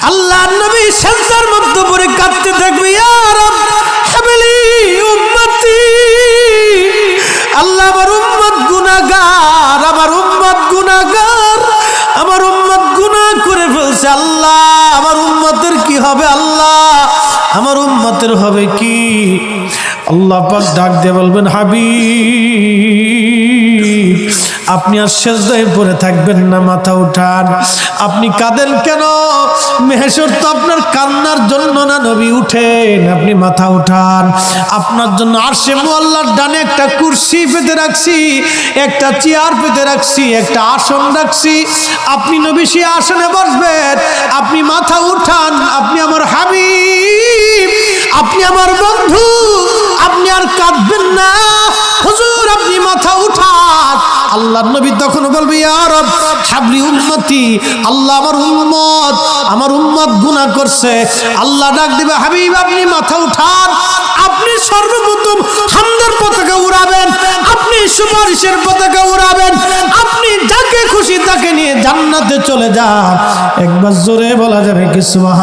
আল্লাহর নবী সিজদার মধ্যে পড়ে কাঁদতে থাকবে, ইয়া রব হাবলি উম্মতি, আল্লাহ আমার উম্মত গুনাহগার, আমার উম্মত গুনাহগার, আমার উম্মত গুনাহ করে ফেলছে, আল্লাহ আমার উম্মতের কি হবে, আল্লাহ আমার উম্মতের হবে কি? আল্লাহ পাক ডাক দিয়ে বলবেন, হাবিব আপনি আর সিজদায় পড়ে থাকবেন না, মাথা উঠান। আপনি কাঁদেন কেন? মেহশর তো আপনার কান্নার জন্য না নবী, উঠেন, আপনি মাথা উঠান। আপনার জন্য আরশে মুআল্লার ডানে একটা কুরসি পেতে রাখছি, একটা চেয়ার পেতে রাখছি, একটা আসন রাখছি, আপনি নবী সেই আসনে বসবেন। আপনি মাথা উঠান, আপনি আমার হাবিব, আপনি আমার বন্ধু, আপনি আর কাঁদবেন না। হুজুর আপনি মাথা উঠান। আল্লাহর নবী তখন বলবে, ইয়া রব হাবলি উম্মতি, আল্লাহ আমার উম্মত গুনাহ করছে। আল্লাহ ডাক দিবে, হাবিব আপনি মাথা উঠান। আপনি সর্বপ্রথম হামদের পতাকা উড়াবেন, আপনি সুপারিশের পতাকা উড়াবেন, আপনি যাকে খুশি তাকে নিয়ে জান্নাতে চলে যান। একবার জোরে বলা যাবে কি সুবহান।